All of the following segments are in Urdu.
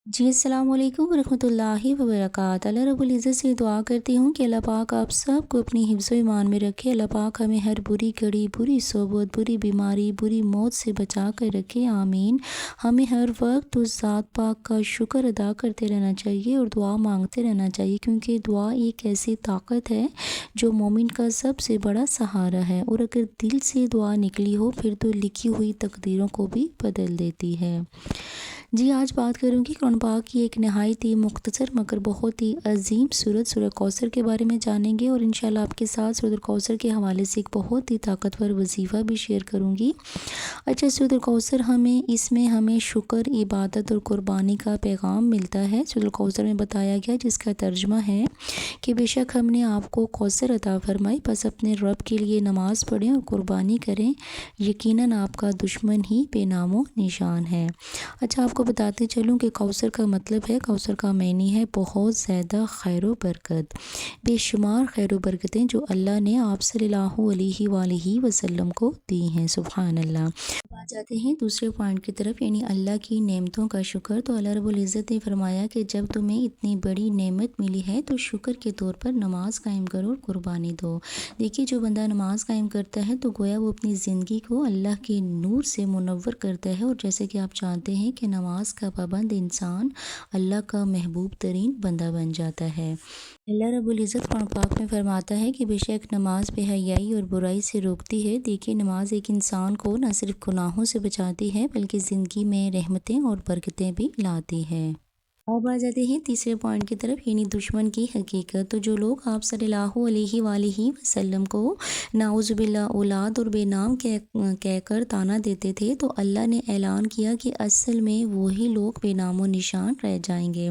جی السلام علیکم ورحمۃ اللہ وبرکاتہ۔ اللہ رب العزت سے دعا کرتی ہوں کہ اللہ پاک آپ سب کو اپنی حفظ و ایمان میں رکھے۔ اللہ پاک ہمیں ہر بری گھڑی، بری صحبت، بری بیماری، بری موت سے بچا کر رکھے، آمین۔ ہمیں ہر وقت اس ذات پاک کا شکر ادا کرتے رہنا چاہیے اور دعا مانگتے رہنا چاہیے، کیونکہ دعا ایک ایسی طاقت ہے جو مومن کا سب سے بڑا سہارا ہے، اور اگر دل سے دعا نکلی ہو پھر تو لکھی ہوئی تقدیروں کو بھی بدل دیتی ہے۔ جی آج بات کروں گی قرآن پاک کی ایک نہایت ہی مختصر مگر بہت ہی عظیم سورہ کوثر کے بارے میں جانیں گے، اور انشاءاللہ آپ کے ساتھ سورہ کوثر کے حوالے سے ایک بہت ہی طاقتور وظیفہ بھی شیئر کروں گی۔ اچھا، سورہ کوثر اس میں ہمیں شکر، عبادت اور قربانی کا پیغام ملتا ہے۔ سورہ کوثر میں بتایا گیا، جس کا ترجمہ ہے کہ بے شک ہم نے آپ کو کوثر عطا فرمائی، بس اپنے رب کے لیے نماز پڑھیں اور قربانی کریں، یقیناً آپ کا دشمن ہی بے نام و نشان ہے۔ اچھا، آپ کو بتاتے چلوں کہ کوثر کا مطلب ہے، کوثر کا معنی ہے بہت زیادہ خیر و برکت، بے شمار خیر و برکتیں جو اللہ نے آپ صلی اللہ علیہ وآلہ وسلم کو دی ہیں، سبحان اللہ۔ اب آ جاتے ہیں دوسرے پوائنٹ کی طرف، یعنی اللہ کی نعمتوں کا شکر۔ تو اللہ رب العزت نے فرمایا کہ جب تمہیں اتنی بڑی نعمت ملی ہے تو شکر کے طور پر نماز قائم کرو اور قربانی دو۔ دیکھیے، جو بندہ نماز قائم کرتا ہے تو گویا وہ اپنی زندگی کو اللہ کے نور سے منور کرتا ہے، اور جیسے کہ آپ جانتے ہیں کہ نماز کا پابند انسان اللہ کا محبوب ترین بندہ بن جاتا ہے۔ اللہ رب العزت قرآن پاک میں فرماتا ہے کہ بے شک نماز بے حیائی اور برائی سے روکتی ہے۔ دیکھیے، نماز ایک انسان کو نہ صرف گناہوں سے بچاتی ہے بلکہ زندگی میں رحمتیں اور برکتیں بھی لاتی ہے۔ اب آ جاتے ہیں تیسرے پوائنٹ کی طرف، یعنی دشمن کی حقیقت۔ تو جو لوگ آپ صلی اللہ علیہ وآلہ وسلم کو نعوذ باللہ اولاد اور بے نام کہہ کر طعنہ دیتے تھے، تو اللہ نے اعلان کیا کہ اصل میں وہی لوگ بے نام و نشان رہ جائیں گے۔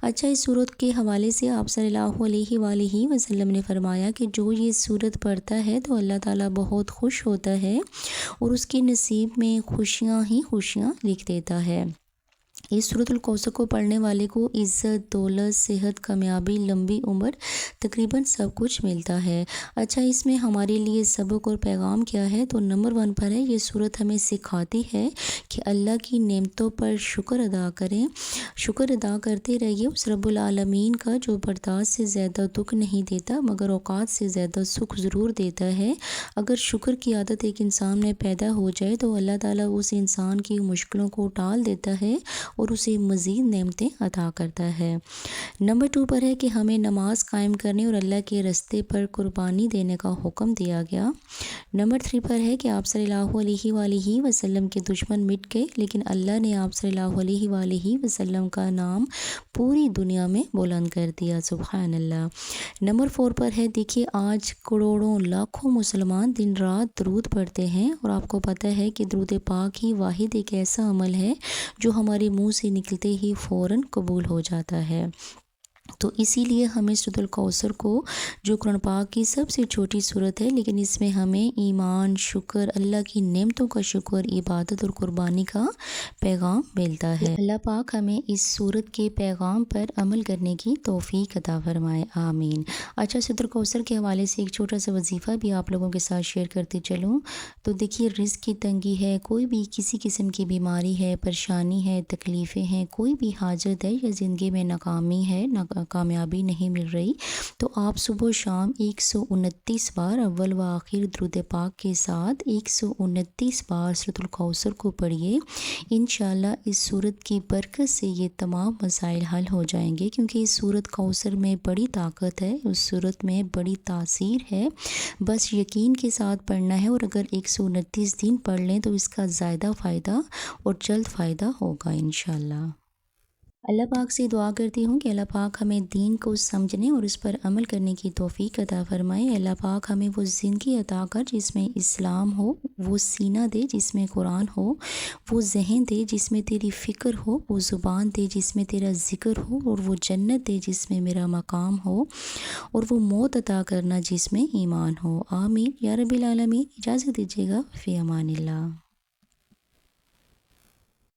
اچھا، اس سورت کے حوالے سے آپ صلی اللہ علیہ وآلہ وسلم نے فرمایا کہ جو یہ سورت پڑھتا ہے تو اللہ تعالیٰ بہت خوش ہوتا ہے اور اس کے نصیب میں خوشیاں ہی خوشیاں لکھ دیتا ہے۔ اس سورۃ الکوثر کو پڑھنے والے کو عزت، دولت، صحت، کامیابی، لمبی عمر، تقریباً سب کچھ ملتا ہے۔ اچھا، اس میں ہمارے لیے سبق اور پیغام کیا ہے؟ تو نمبر 1 پر ہے، یہ سورت ہمیں سکھاتی ہے کہ اللہ کی نعمتوں پر شکر ادا کریں، شکر ادا کرتے رہیے اس رب العالمین کا جو برداشت سے زیادہ دکھ نہیں دیتا مگر اوقات سے زیادہ سکھ ضرور دیتا ہے۔ اگر شکر کی عادت ایک انسان میں پیدا ہو جائے تو اللہ تعالیٰ اس انسان کی مشکلوں کو ٹال دیتا ہے اور اسے مزید نعمتیں عطا کرتا ہے۔ نمبر 2 پر ہے کہ ہمیں نماز قائم کرنے اور اللہ کے راستے پر قربانی دینے کا حکم دیا گیا۔ نمبر 3 پر ہے کہ آپ صلی اللہ علیہ وآلہ وسلم کے دشمن مٹ گئے، لیکن اللہ نے آپ صلی اللہ علیہ وآلہ وسلم کا نام پوری دنیا میں بلند کر دیا، سبحان اللہ۔ نمبر 4 پر ہے، دیکھیے آج کروڑوں لاکھوں مسلمان دن رات درود پڑھتے ہیں، اور آپ کو پتہ ہے کہ درود پاک ہی واحد ایک ایسا عمل ہے جو ہمارے منہ سے نکلتے ہی فوراً قبول ہو جاتا ہے۔ تو اسی لیے ہمیں سورۃ الکوثر کو، جو قرآن پاک کی سب سے چھوٹی سورت ہے لیکن اس میں ہمیں ایمان، شکر، اللہ کی نعمتوں کا شکر، عبادت اور قربانی کا پیغام ملتا ہے۔ اللہ پاک ہمیں اس سورت کے پیغام پر عمل کرنے کی توفیق عطا فرمائے، آمین۔ اچھا، سورۃ الکوثر کے حوالے سے ایک چھوٹا سا وظیفہ بھی آپ لوگوں کے ساتھ شیئر کرتے چلوں۔ تو دیکھیے، رزق کی تنگی ہے، کوئی بھی کسی قسم کی بیماری ہے، پریشانی ہے، تکلیفیں ہیں، کوئی بھی حاجت ہے یا زندگی میں ناکامی ہے، کامیابی نہیں مل رہی، تو آپ صبح و شام 129 بار اول و آخر درود پاک کے ساتھ 129 بار سورۃ الکوثر کو پڑھیے۔ انشاءاللہ اس سورت کی برکت سے یہ تمام مسائل حل ہو جائیں گے، کیونکہ اس سورت کوثر میں بڑی طاقت ہے، اس سورت میں بڑی تاثیر ہے، بس یقین کے ساتھ پڑھنا ہے، اور اگر 129 دن پڑھ لیں تو اس کا زیادہ فائدہ اور جلد فائدہ ہوگا انشاءاللہ۔ اللہ پاک سے دعا کرتی ہوں کہ اللہ پاک ہمیں دین کو سمجھنے اور اس پر عمل کرنے کی توفیق عطا فرمائے۔ اللہ پاک ہمیں وہ زندگی عطا کر جس میں اسلام ہو، وہ سینہ دے جس میں قرآن ہو، وہ ذہن دے جس میں تیری فکر ہو، وہ زبان دے جس میں تیرا ذکر ہو، اور وہ جنت دے جس میں میرا مقام ہو، اور وہ موت عطا کرنا جس میں ایمان ہو، آمین یا رب العالمین۔ اجازت دیجیے گا، فی امان اللہ۔